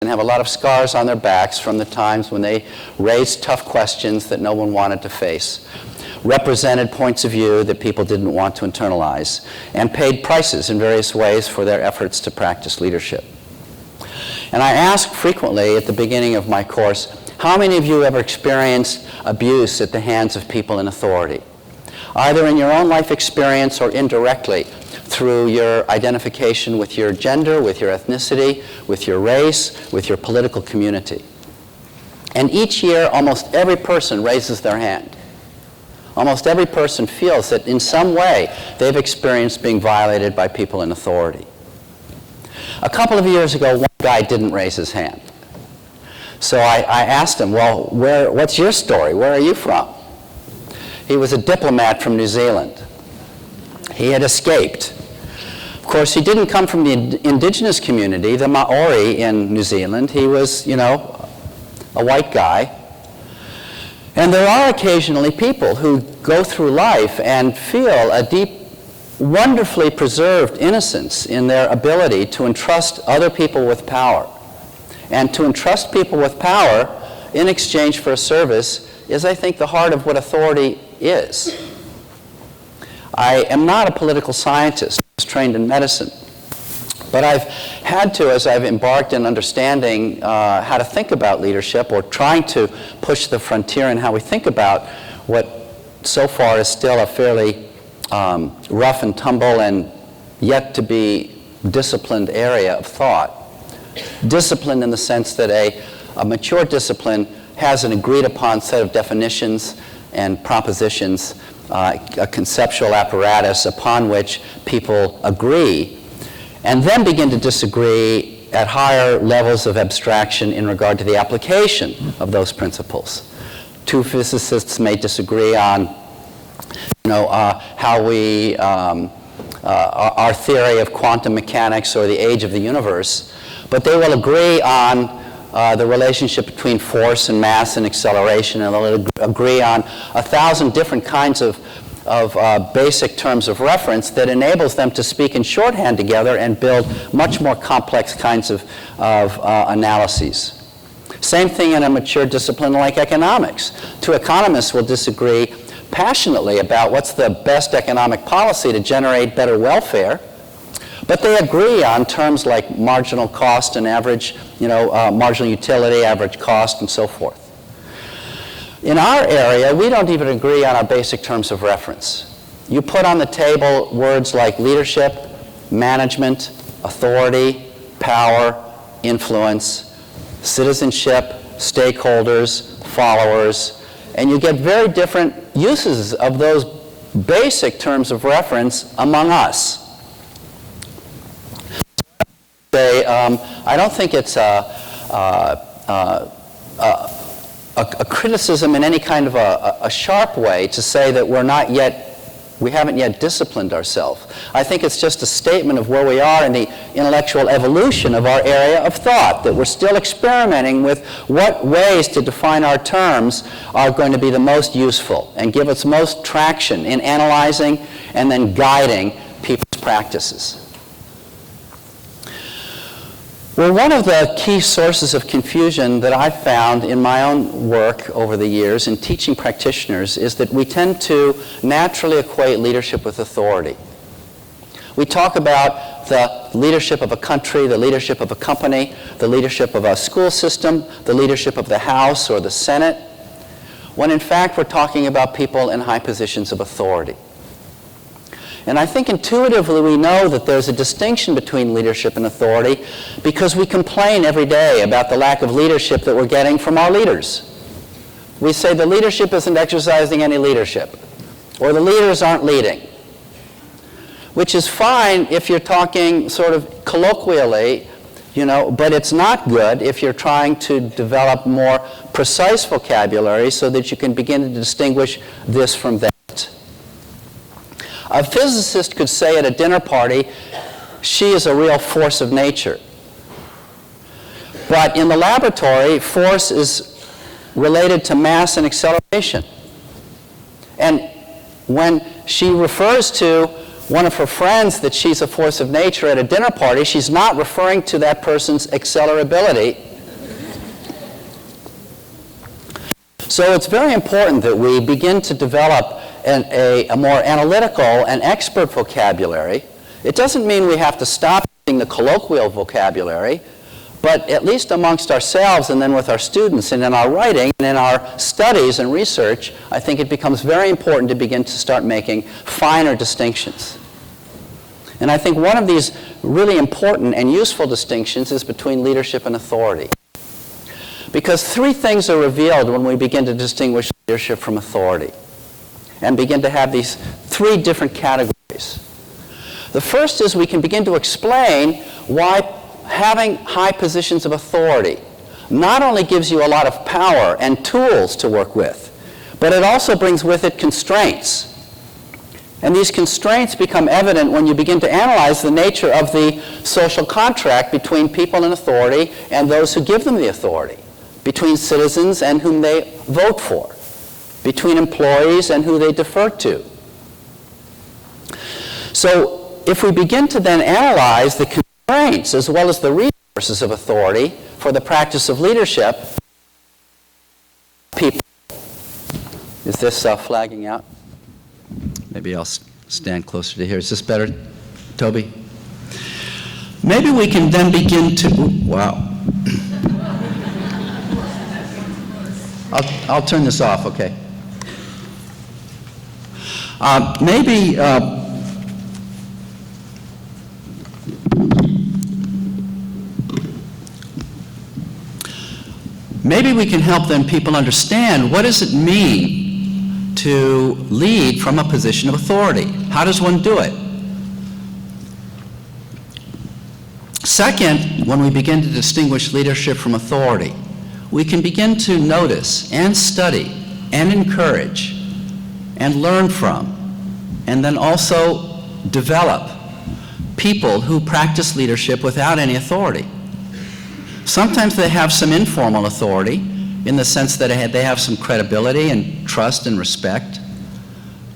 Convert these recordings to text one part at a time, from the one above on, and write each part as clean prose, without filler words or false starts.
and have a lot of scars on their backs from the times when they raised tough questions that no one wanted to face, represented points of view that people didn't want to internalize, and paid prices in various ways for their efforts to practice leadership. And I ask frequently at the beginning of my course, how many of you ever experienced abuse at the hands of people in authority? Either in your own life experience or indirectly through your identification with your gender, with your ethnicity, with your race, with your political community. And each year, almost every person raises their hand. Almost every person feels that in some way they've experienced being violated by people in authority. A couple of years ago, one guy didn't raise his hand. So I asked him, well, what's your story? Where are you from? He was a diplomat from New Zealand. He had escaped. Of course, he didn't come from the indigenous community, the Maori in New Zealand. He was, a white guy. And there are occasionally people who go through life and feel a deep, wonderfully preserved innocence in their ability to entrust other people with power. And to entrust people with power in exchange for a service is, I think, the heart of what authority is. I am not a political scientist. I was trained in medicine. But I've had to, as I've embarked in understanding how to think about leadership, or trying to push the frontier in how we think about what so far is still a fairly rough and tumble and yet to be disciplined area of thought. Discipline in the sense that a mature discipline has an agreed upon set of definitions and propositions, a conceptual apparatus upon which people agree, and then begin to disagree at higher levels of abstraction in regard to the application of those principles. Two physicists may disagree on how we, our theory of quantum mechanics or the age of the universe, but they will agree on the relationship between force and mass and acceleration, and they'll agree on 1,000 different kinds of basic terms of reference that enables them to speak in shorthand together and build much more complex kinds of analyses. Same thing in a mature discipline like economics. Two economists will disagree passionately about what's the best economic policy to generate better welfare, but they agree on terms like marginal cost and average, marginal utility, average cost, and so forth. In our area, we don't even agree on our basic terms of reference. You put on the table words like leadership, management, authority, power, influence, citizenship, stakeholders, followers, and you get very different uses of those basic terms of reference among us. I don't think it's a criticism in any kind of a sharp way to say that we haven't yet disciplined ourselves. I think it's just a statement of where we are in the intellectual evolution of our area of thought, that we're still experimenting with what ways to define our terms are going to be the most useful and give us most traction in analyzing and then guiding people's practices. Well, one of the key sources of confusion that I've found in my own work over the years in teaching practitioners is that we tend to naturally equate leadership with authority. We talk about the leadership of a country, the leadership of a company, the leadership of a school system, the leadership of the House or the Senate, when in fact we're talking about people in high positions of authority. And I think intuitively we know that there's a distinction between leadership and authority because we complain every day about the lack of leadership that we're getting from our leaders. We say the leadership isn't exercising any leadership, or the leaders aren't leading, which is fine if you're talking sort of colloquially, but it's not good if you're trying to develop more precise vocabulary so that you can begin to distinguish this from that. A physicist could say at a dinner party, she is a real force of nature. But in the laboratory, force is related to mass and acceleration. And when she refers to one of her friends that she's a force of nature at a dinner party, she's not referring to that person's accelerability So it's very important that we begin to develop a more analytical and expert vocabulary. It doesn't mean we have to stop using the colloquial vocabulary, but at least amongst ourselves and then with our students and in our writing and in our studies and research, I think it becomes very important to begin to start making finer distinctions. And I think one of these really important and useful distinctions is between leadership and authority. Because three things are revealed when we begin to distinguish leadership from authority and begin to have these three different categories. The first is we can begin to explain why having high positions of authority not only gives you a lot of power and tools to work with, but it also brings with it constraints. And these constraints become evident when you begin to analyze the nature of the social contract between people in authority and those who give them the authority, between citizens and whom they vote for, between employees and who they defer to. So if we begin to then analyze the constraints as well as the resources of authority for the practice of leadership, people. Is this flagging out? Maybe I'll stand closer to here. Is this better, Toby? Maybe we can then begin to, wow. I'll turn this off, okay. Maybe we can help then people understand what does it mean to lead from a position of authority. How does one do it? Second, when we begin to distinguish leadership from authority, we can begin to notice and study and encourage and learn from, and then also develop people who practice leadership without any authority. Sometimes they have some informal authority in the sense that they have some credibility and trust and respect,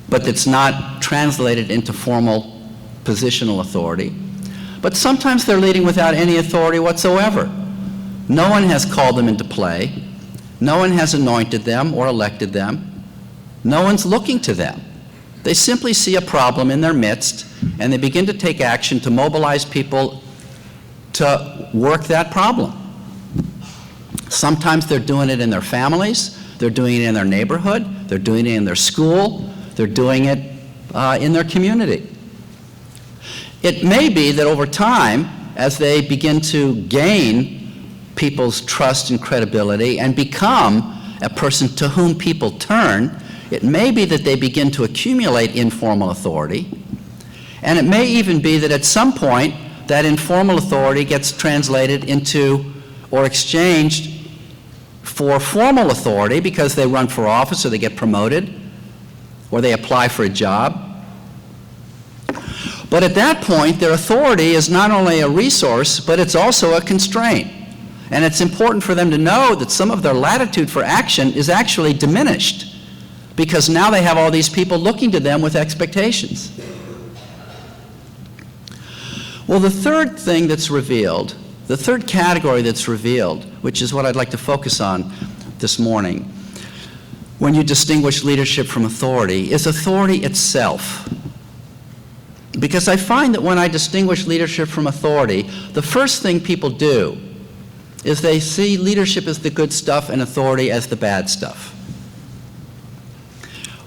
but it's not translated into formal positional authority. But sometimes they're leading without any authority whatsoever. No one has called them into play. No one has anointed them or elected them. No one's looking to them. They simply see a problem in their midst, and they begin to take action to mobilize people to work that problem. Sometimes they're doing it in their families, they're doing it in their neighborhood, they're doing it in their school, they're doing it in their community. It may be that over time, as they begin to gain people's trust and credibility and become a person to whom people turn, it may be that they begin to accumulate informal authority, and it may even be that at some point that informal authority gets translated into or exchanged for formal authority because they run for office or they get promoted or they apply for a job. But at that point, their authority is not only a resource, but it's also a constraint. And it's important for them to know that some of their latitude for action is actually diminished because now they have all these people looking to them with expectations. Well, the third thing that's revealed, the third category that's revealed, which is what I'd like to focus on this morning, when you distinguish leadership from authority, is authority itself. Because I find that when I distinguish leadership from authority, the first thing people do is they see leadership as the good stuff and authority as the bad stuff.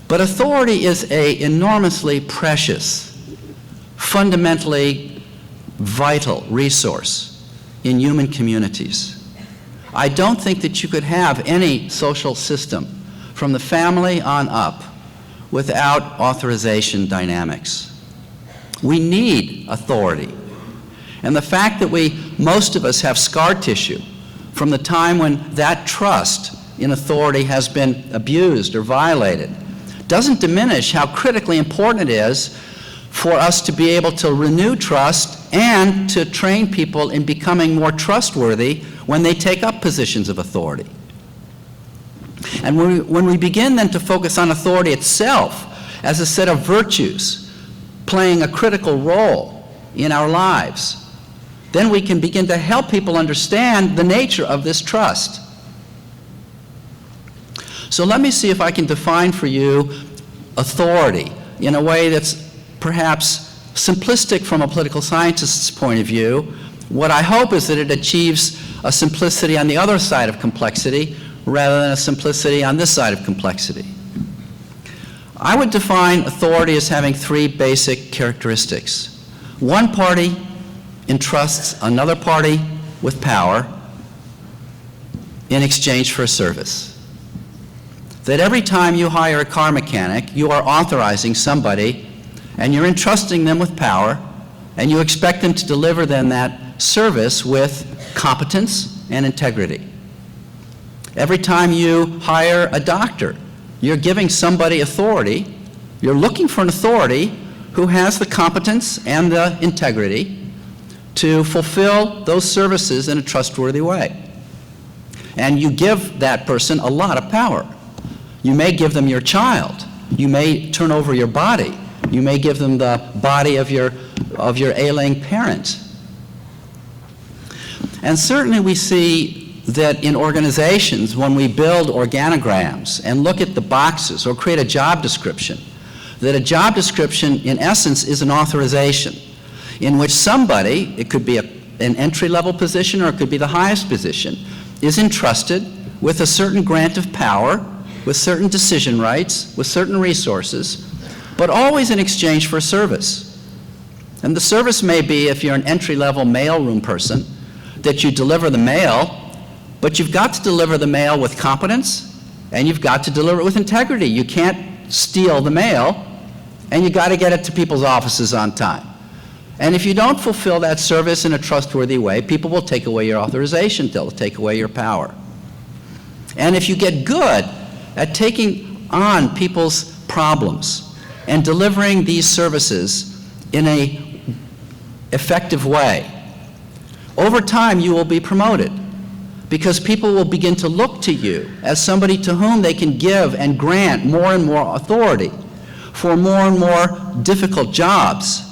But authority is an enormously precious, fundamentally vital resource in human communities. I don't think that you could have any social system from the family on up without authorization dynamics. We need authority. And the fact that most of us have scar tissue from the time when that trust in authority has been abused or violated doesn't diminish how critically important it is for us to be able to renew trust and to train people in becoming more trustworthy when they take up positions of authority. And when we begin then to focus on authority itself as a set of virtues playing a critical role in our lives, then we can begin to help people understand the nature of this trust. So let me see if I can define for you authority in a way that's perhaps simplistic from a political scientist's point of view. What I hope is that it achieves a simplicity on the other side of complexity rather than a simplicity on this side of complexity. I would define authority as having three basic characteristics. One party entrusts another party with power in exchange for a service. That every time you hire a car mechanic, you are authorizing somebody and you're entrusting them with power, and you expect them to deliver then that service with competence and integrity. Every time you hire a doctor, you're giving somebody authority. You're looking for an authority who has the competence and the integrity to fulfill those services in a trustworthy way. And you give that person a lot of power. You may give them your child. You may turn over your body. You may give them the body of your ailing parent. And certainly we see that in organizations, when we build organograms and look at the boxes or create a job description, that a job description in essence is an authorization in which somebody, it could be an entry-level position or it could be the highest position, is entrusted with a certain grant of power, with certain decision rights, with certain resources, but always in exchange for service. And the service may be, if you're an entry-level mailroom person, that you deliver the mail, but you've got to deliver the mail with competence, and you've got to deliver it with integrity. You can't steal the mail, and you've got to get it to people's offices on time. And if you don't fulfill that service in a trustworthy way, people will take away your authorization, they'll take away your power. And if you get good at taking on people's problems and delivering these services in an effective way, over time you will be promoted, because people will begin to look to you as somebody to whom they can give and grant more and more authority for more and more difficult jobs,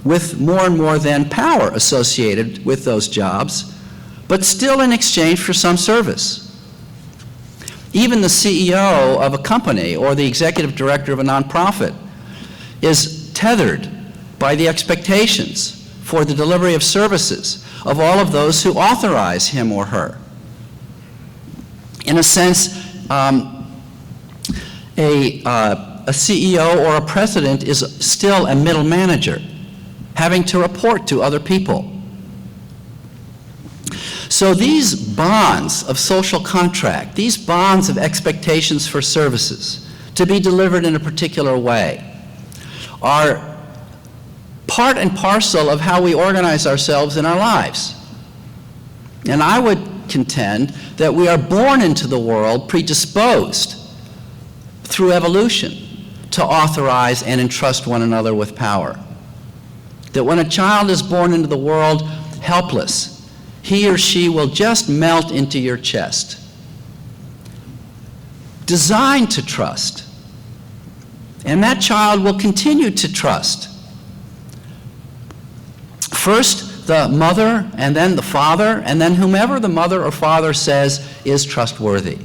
with more and more then power associated with those jobs, but still in exchange for some service. Even the CEO of a company or the executive director of a nonprofit is tethered by the expectations for the delivery of services of all of those who authorize him or her. In a sense, a CEO or a president is still a middle manager, having to report to other people. So these bonds of social contract, these bonds of expectations for services to be delivered in a particular way, are part and parcel of how we organize ourselves in our lives. And I would contend that we are born into the world predisposed through evolution to authorize and entrust one another with power. That when a child is born into the world helpless, he or she will just melt into your chest, designed to trust. And that child will continue to trust. First the mother, and then the father, and then whomever the mother or father says is trustworthy.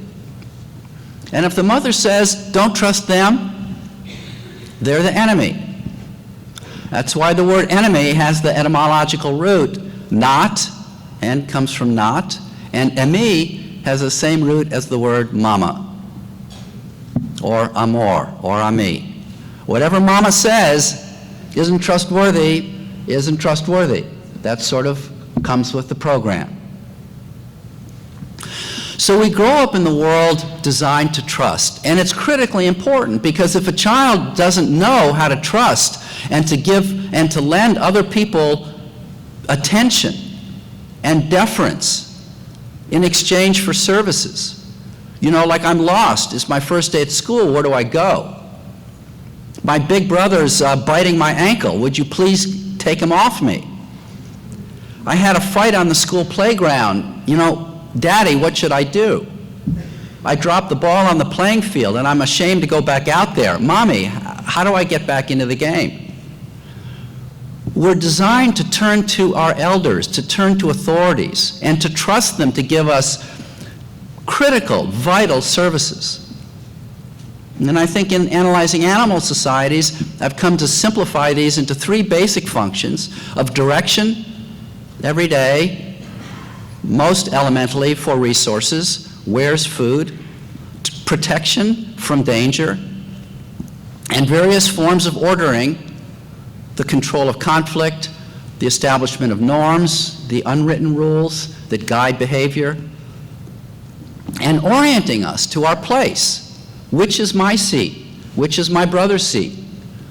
And if the mother says, don't trust them, they're the enemy. That's why the word enemy has the etymological root, not, and comes from not, and emi has the same root as the word mama, or amor, or ami. Whatever mama says isn't trustworthy, isn't trustworthy. That sort of comes with the program. So we grow up in the world designed to trust, and it's critically important, because if a child doesn't know how to trust and to give and to lend other people attention and deference in exchange for services, you know, like I'm lost, it's my first day at school, where do I go? My big brother's biting my ankle, would you please take him off me? I had a fight on the school playground, you know, Daddy, what should I do? I dropped the ball on the playing field and I'm ashamed to go back out there. Mommy, how do I get back into the game? We're designed to turn to our elders, to turn to authorities, and to trust them to give us critical, vital services. And I think in analyzing animal societies, I've come to simplify these into three basic functions of direction every day, most elementally for resources, where's food, protection from danger, and various forms of ordering, the control of conflict, the establishment of norms, the unwritten rules that guide behavior, and orienting us to our place. Which is my seat? Which is my brother's seat?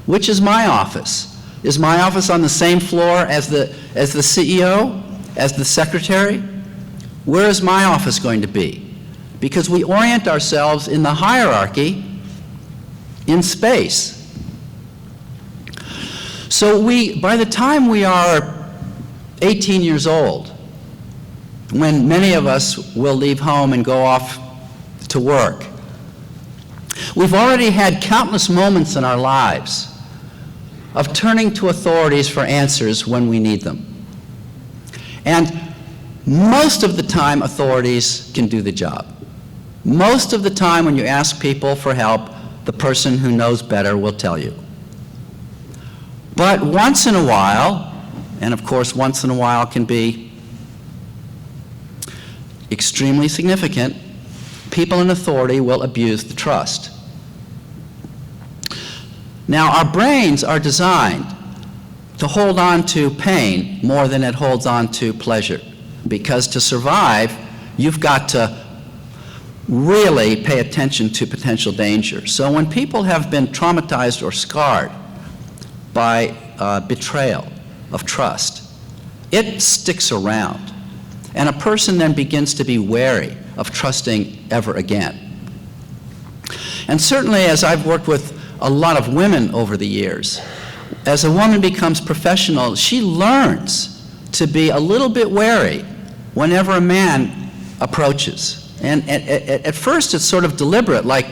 Which is my office? Is my office on the same floor as the CEO, as the secretary? Where is my office going to be? Because we orient ourselves in the hierarchy in space. So by the time we are 18 years old, when many of us will leave home and go off to work, we've already had countless moments in our lives of turning to authorities for answers when we need them. And most of the time, authorities can do the job. Most of the time, when you ask people for help, the person who knows better will tell you. But once in a while, and of course once in a while can be extremely significant, people in authority will abuse the trust. Now, our brains are designed to hold on to pain more than it holds on to pleasure, because to survive, you've got to really pay attention to potential danger. So when people have been traumatized or scarred by betrayal of trust, it sticks around. And a person then begins to be wary of trusting ever again. And certainly, as I've worked with a lot of women over the years, as a woman becomes professional, she learns to be a little bit wary whenever a man approaches. And at first it's sort of deliberate, like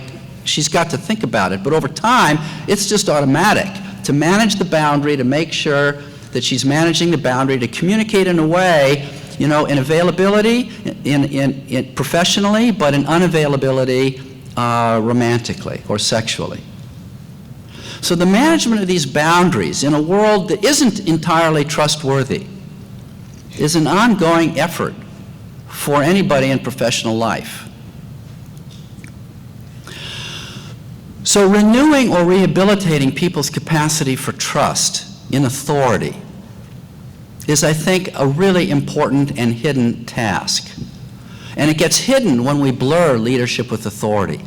she's got to think about it, but over time it's just automatic to manage the boundary, to make sure that she's managing the boundary, to communicate in a way, in availability, in professionally, but in unavailability romantically or sexually. So the management of these boundaries in a world that isn't entirely trustworthy is an ongoing effort for anybody in professional life. So renewing or rehabilitating people's capacity for trust in authority is, I think, a really important and hidden task. And it gets hidden when we blur leadership with authority.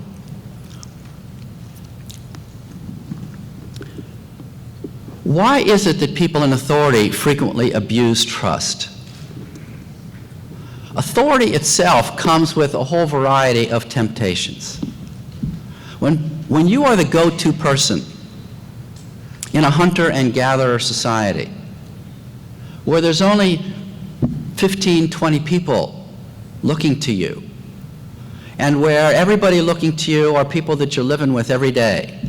Why is it that people in authority frequently abuse trust? Authority itself comes with a whole variety of temptations. When you are the go-to person in a hunter and gatherer society, where there's only 15, 20 people looking to you, and where everybody looking to you are people that you're living with every day,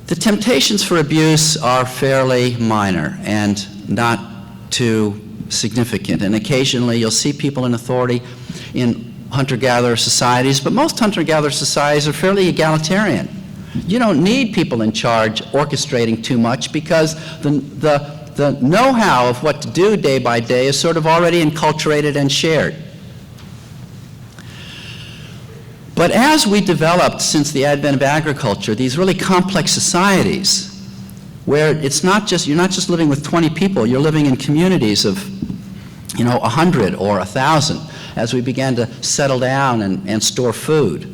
the temptations for abuse are fairly minor and not too significant. And occasionally you'll see people in authority in hunter-gatherer societies, but most hunter-gatherer societies are fairly egalitarian. You don't need people in charge orchestrating too much, because the know-how of what to do day by day is sort of already enculturated and shared. But as we developed since the advent of agriculture, these really complex societies where you're not just living with 20 people, you're living in communities of 100 or 1,000, as we began to settle down and store food,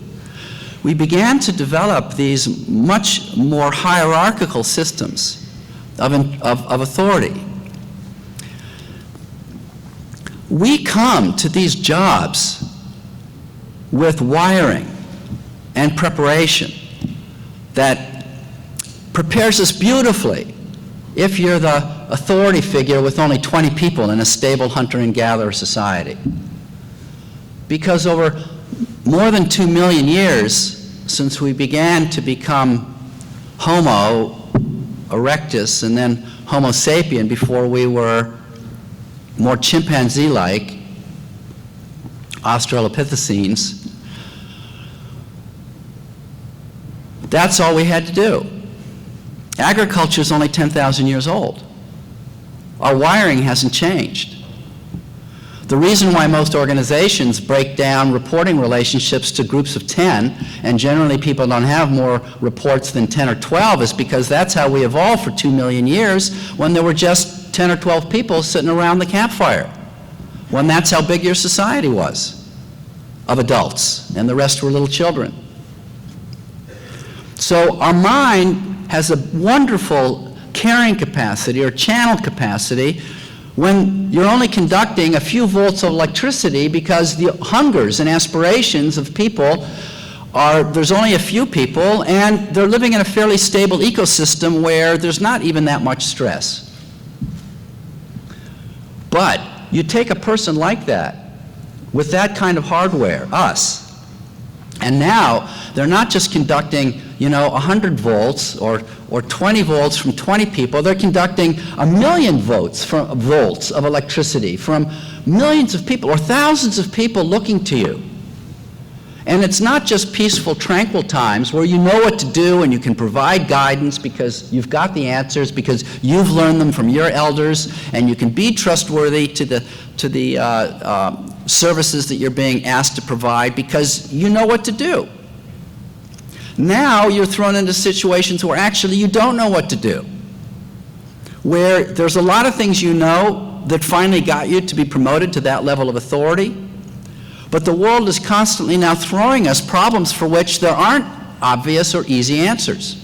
we began to develop these much more hierarchical systems of authority. We come to these jobs with wiring and preparation that prepares us beautifully if you're the authority figure with only 20 people in a stable hunter and gatherer society. Because over more than 2 million years since we began to become Homo erectus and then Homo sapien, before we were more chimpanzee-like Australopithecines, That's all we had to do. Agriculture is only 10,000 years old. Our wiring hasn't changed. The reason why most organizations break down reporting relationships to groups of 10, and generally people don't have more reports than 10 or 12, is because that's how we evolved for 2 million years, when there were just 10 or 12 people sitting around the campfire, when that's how big your society was, of adults, and the rest were little children. So our mind has a wonderful carrying capacity or channel capacity when you're only conducting a few volts of electricity, because the hungers and aspirations of people are, there's only a few people, and they're living in a fairly stable ecosystem where there's not even that much stress. But you take a person like that, with that kind of hardware, us, and now they're not just conducting, 100 volts or 20 volts from 20 people. They're conducting 1,000,000 volts of electricity from millions of people or thousands of people looking to you. And it's not just peaceful, tranquil times where you know what to do and you can provide guidance because you've got the answers, because you've learned them from your elders, and you can be trustworthy to the services that you're being asked to provide because you know what to do. Now you're thrown into situations where actually you don't know what to do, where there's a lot of things you know that finally got you to be promoted to that level of authority, but the world is constantly now throwing us problems for which there aren't obvious or easy answers.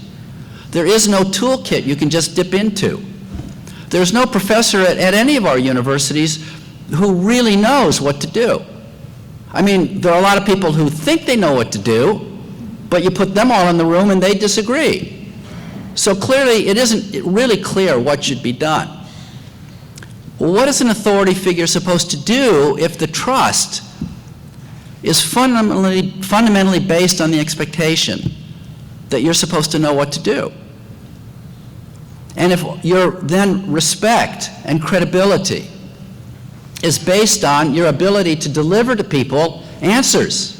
There is no toolkit you can just dip into. There's no professor at any of our universities who really knows what to do. I mean, there are a lot of people who think they know what to do, but you put them all in the room and they disagree. So clearly, it isn't really clear what should be done. Well, what is an authority figure supposed to do if the trust is fundamentally based on the expectation that you're supposed to know what to do? And if your then respect and credibility is based on your ability to deliver to people answers,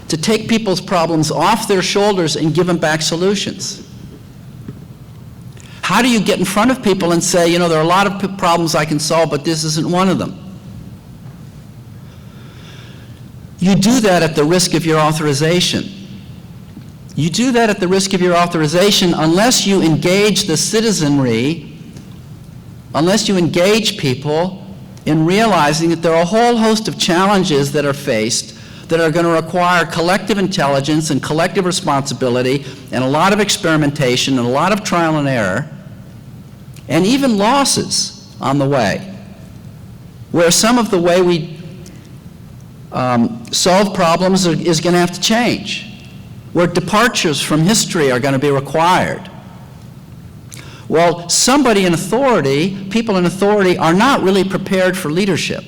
to take people's problems off their shoulders and give them back solutions. How do you get in front of people and say, there are a lot of problems I can solve, but this isn't one of them? You do that at the risk of your authorization. You do that at the risk of your authorization unless you engage the citizenry, unless you engage people in realizing that there are a whole host of challenges that are faced that are going to require collective intelligence and collective responsibility and a lot of experimentation and a lot of trial and error, and even losses on the way, where some of the way we solve problems is going to have to change, where departures from history are going to be required. Well, somebody in authority, people in authority, are not really prepared for leadership.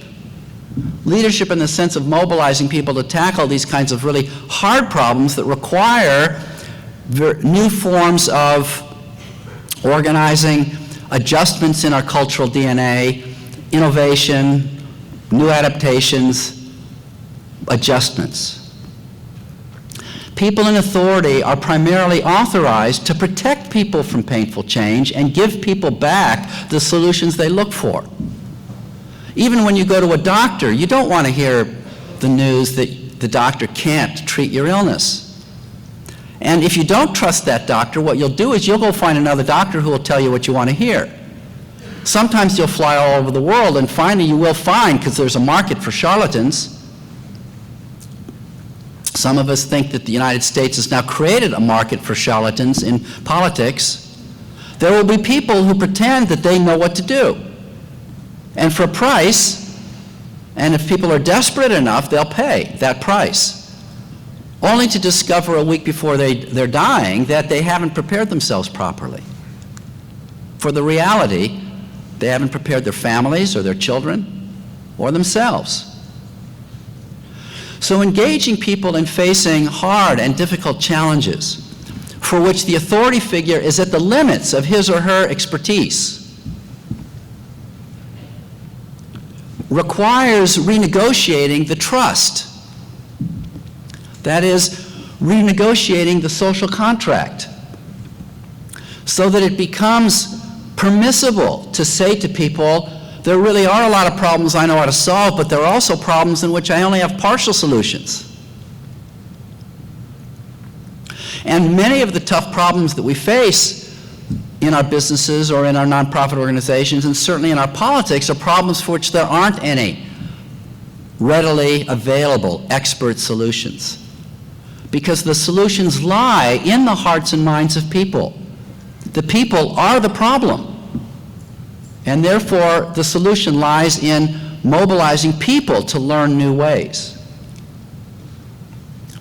Leadership in the sense of mobilizing people to tackle these kinds of really hard problems that require new forms of organizing, adjustments in our cultural DNA, innovation, new adaptations, adjustments. People in authority are primarily authorized to protect people from painful change and give people back the solutions they look for. Even when you go to a doctor, you don't want to hear the news that the doctor can't treat your illness. And if you don't trust that doctor, what you'll do is you'll go find another doctor who will tell you what you want to hear. Sometimes you'll fly all over the world, and finally you will find, because there's a market for charlatans. Some of us think that the United States has now created a market for charlatans in politics. There will be people who pretend that they know what to do. And for a price, and if people are desperate enough, they'll pay that price, only to discover a week before they're dying that they haven't prepared themselves properly for the reality. They haven't prepared their families or their children or themselves. So engaging people in facing hard and difficult challenges for which the authority figure is at the limits of his or her expertise requires renegotiating the trust. That is, renegotiating the social contract so that it becomes permissible to say to people, there really are a lot of problems I know how to solve, but there are also problems in which I only have partial solutions. And many of the tough problems that we face in our businesses or in our nonprofit organizations, and certainly in our politics, are problems for which there aren't any readily available expert solutions. Because the solutions lie in the hearts and minds of people. The people are the problem. And therefore, the solution lies in mobilizing people to learn new ways.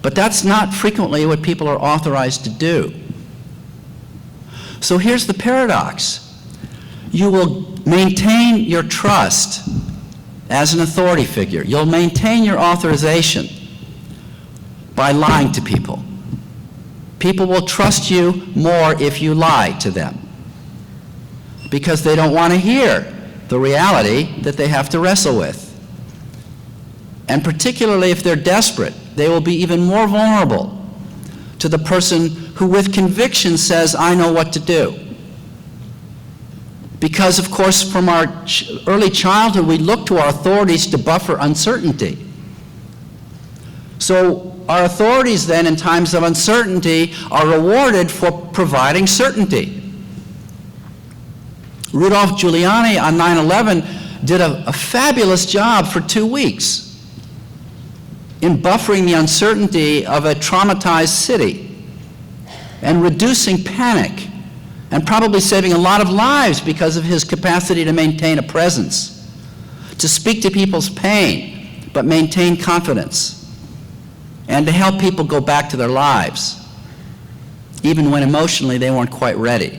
But that's not frequently what people are authorized to do. So here's the paradox. You will maintain your trust as an authority figure. You'll maintain your authorization by lying to people. People will trust you more if you lie to them, because they don't want to hear the reality that they have to wrestle with. And particularly if they're desperate, they will be even more vulnerable to the person who with conviction says, I know what to do. Because, of course, from our early childhood, we look to our authorities to buffer uncertainty. So our authorities then, in times of uncertainty, are rewarded for providing certainty. Rudolph Giuliani on 9/11 did a fabulous job for 2 weeks in buffering the uncertainty of a traumatized city and reducing panic and probably saving a lot of lives because of his capacity to maintain a presence, to speak to people's pain but maintain confidence, and to help people go back to their lives even when emotionally they weren't quite ready.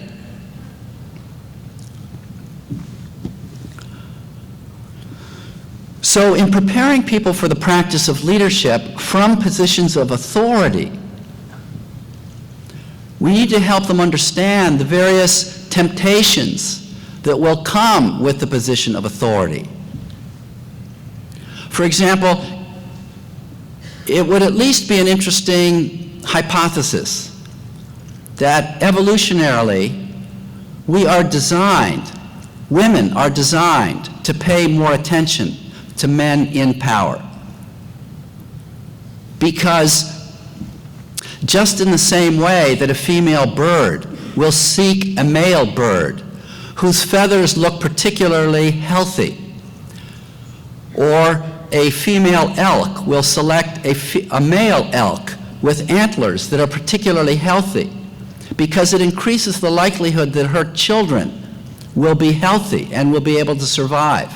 So in preparing people for the practice of leadership from positions of authority, we need to help them understand the various temptations that will come with the position of authority. For example, it would at least be an interesting hypothesis that evolutionarily women are designed to pay more attention to men in power. Because just in the same way that a female bird will seek a male bird whose feathers look particularly healthy, or a female elk will select a male elk with antlers that are particularly healthy, because it increases the likelihood that her children will be healthy and will be able to survive.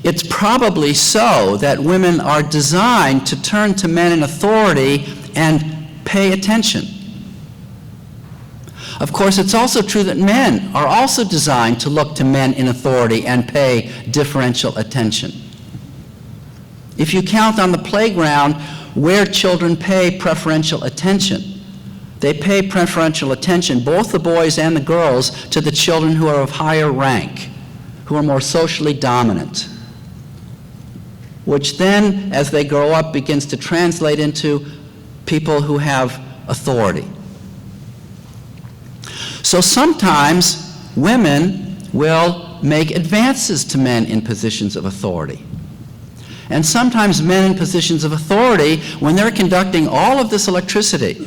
It's probably so that women are designed to turn to men in authority and pay attention. Of course, it's also true that men are also designed to look to men in authority and pay differential attention. If you count on the playground where children pay preferential attention, they pay preferential attention, both the boys and the girls, to the children who are of higher rank, who are more socially dominant, which then, as they grow up, begins to translate into people who have authority. So sometimes women will make advances to men in positions of authority. And sometimes men in positions of authority, when they're conducting all of this electricity,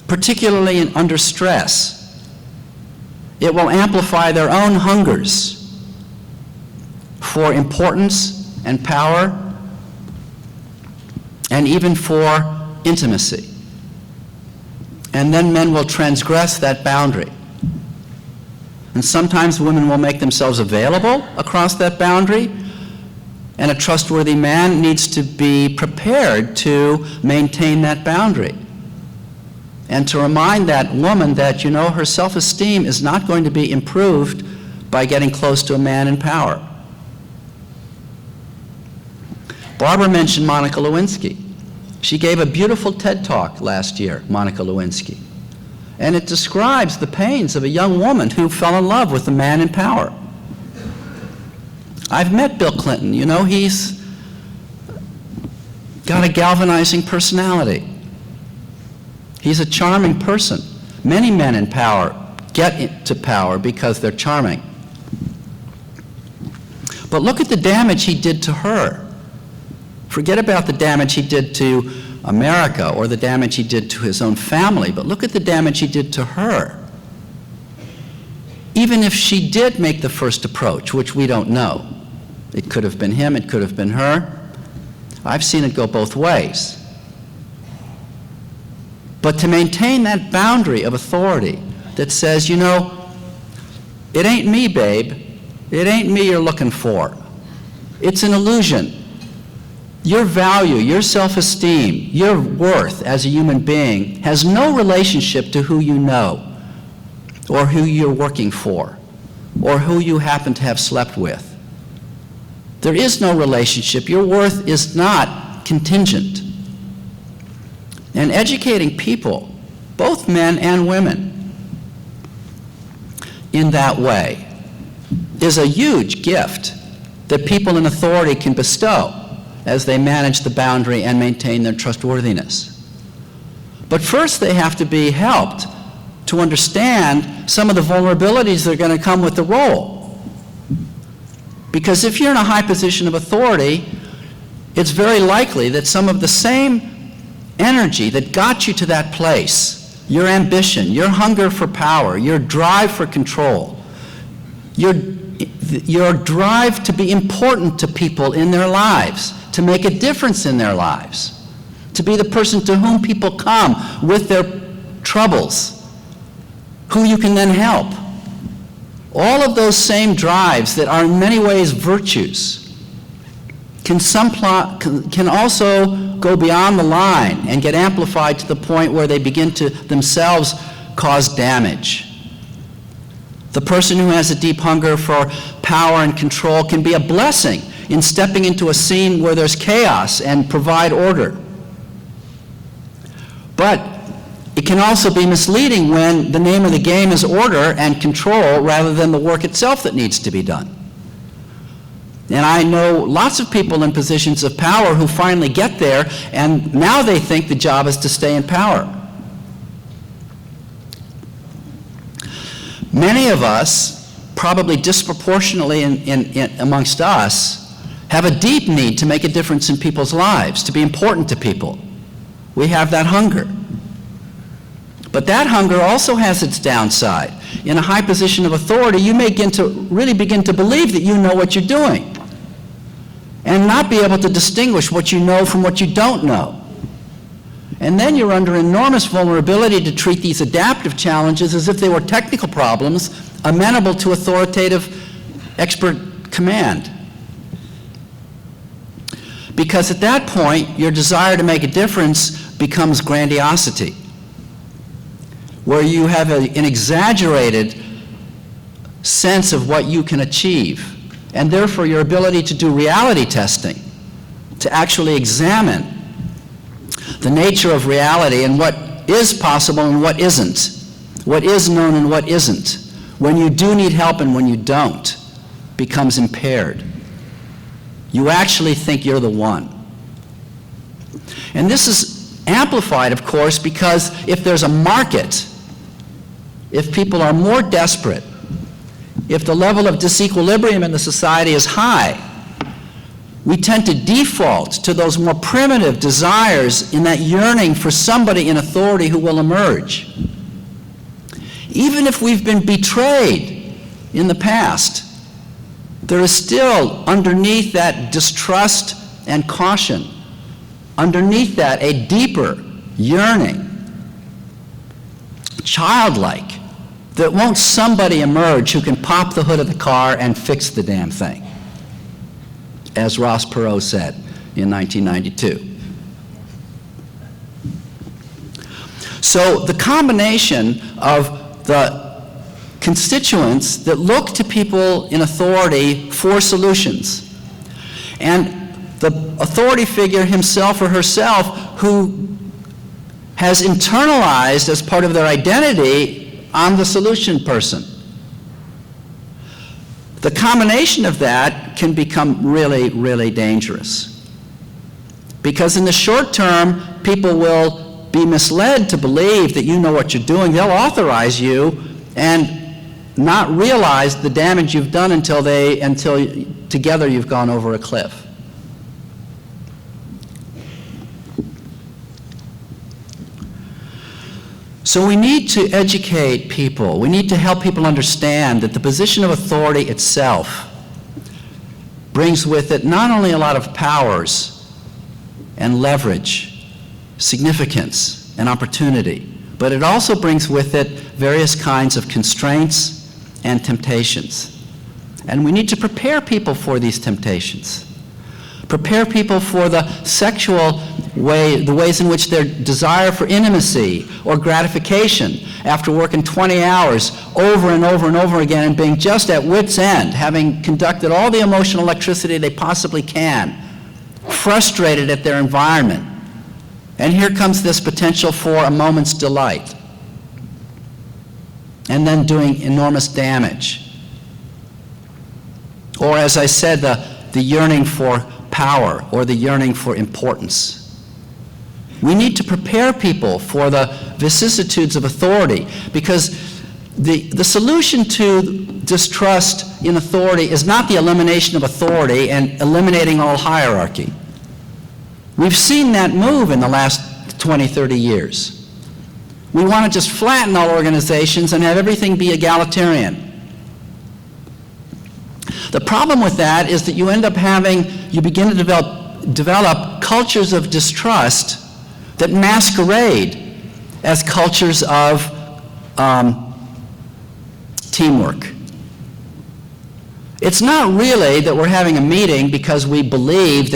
particularly under stress, it will amplify their own hungers for importance and power, and even for intimacy. And then men will transgress that boundary. And sometimes women will make themselves available across that boundary, and a trustworthy man needs to be prepared to maintain that boundary and to remind that woman that, her self-esteem is not going to be improved by getting close to a man in power. Barbara mentioned Monica Lewinsky. She gave a beautiful TED Talk last year, Monica Lewinsky. And it describes the pains of a young woman who fell in love with a man in power. I've met Bill Clinton. He's got a galvanizing personality. He's a charming person. Many men in power get to power because they're charming. But look at the damage he did to her. Forget about the damage he did to America or the damage he did to his own family, but look at the damage he did to her. Even if she did make the first approach, which we don't know. It could have been him, it could have been her. I've seen it go both ways. But to maintain that boundary of authority that says, you know, it ain't me, babe. It ain't me you're looking for. It's an illusion. Your value, your self-esteem, your worth as a human being has no relationship to who you know, or who you're working for, or who you happen to have slept with. There is no relationship. Your worth is not contingent. And educating people, both men and women, in that way is a huge gift that people in authority can bestow as they manage the boundary and maintain their trustworthiness. But first they have to be helped to understand some of the vulnerabilities that are going to come with the role. Because if you're in a high position of authority, it's very likely that some of the same energy that got you to that place, your ambition, your hunger for power, your drive for control, your drive to be important to people in their lives, to make a difference in their lives, to be the person to whom people come with their troubles, who you can then help. All of those same drives that are in many ways virtues can also go beyond the line and get amplified to the point where they begin to themselves cause damage. The person who has a deep hunger for power and control can be a blessing in stepping into a scene where there's chaos and provide order. But it can also be misleading when the name of the game is order and control rather than the work itself that needs to be done. And I know lots of people in positions of power who finally get there, and now they think the job is to stay in power. Many of us, probably disproportionately amongst us, have a deep need to make a difference in people's lives, to be important to people. We have that hunger. But that hunger also has its downside. In a high position of authority, you may really begin to believe that you know what you're doing and not be able to distinguish what you know from what you don't know. And then you're under enormous vulnerability to treat these adaptive challenges as if they were technical problems amenable to authoritative expert command. Because at that point, your desire to make a difference becomes grandiosity, where you have an exaggerated sense of what you can achieve, and therefore your ability to do reality testing, to actually examine the nature of reality and what is possible and what isn't, what is known and what isn't, when you do need help and when you don't, becomes impaired. You actually think you're the one. And this is amplified, of course, because if there's a market, if people are more desperate, if the level of disequilibrium in the society is high, we tend to default to those more primitive desires in that yearning for somebody in authority who will emerge. Even if we've been betrayed in the past, there is still underneath that distrust and caution, underneath that a deeper yearning, childlike, that won't somebody emerge who can pop the hood of the car and fix the damn thing, as Ross Perot said in 1992. So the combination of the constituents that look to people in authority for solutions, and the authority figure himself or herself who has internalized as part of their identity I'm the solution person. The combination of that can become really, really dangerous. Because in the short term, people will be misled to believe that you know what you're doing. They'll authorize you and not realize the damage you've done until together you've gone over a cliff. So we need to educate people. We need to help people understand that the position of authority itself brings with it not only a lot of powers and leverage, significance and opportunity, but it also brings with it various kinds of constraints and temptations. And we need to prepare people for these temptations. Prepare people for the sexual way, the ways in which their desire for intimacy or gratification after working 20 hours over and over and over again and being just at wit's end, having conducted all the emotional electricity they possibly can, frustrated at their environment. And here comes this potential for a moment's delight, and then doing enormous damage. Or, as I said, the yearning for power or the yearning for importance. We need to prepare people for the vicissitudes of authority, because the solution to distrust in authority is not the elimination of authority and eliminating all hierarchy. We've seen that move in the last 20, 30 years. We want to just flatten all organizations and have everything be egalitarian. The problem with that is that you end up you begin to develop cultures of distrust that masquerade as cultures of teamwork. It's not really that we're having a meeting because we believe that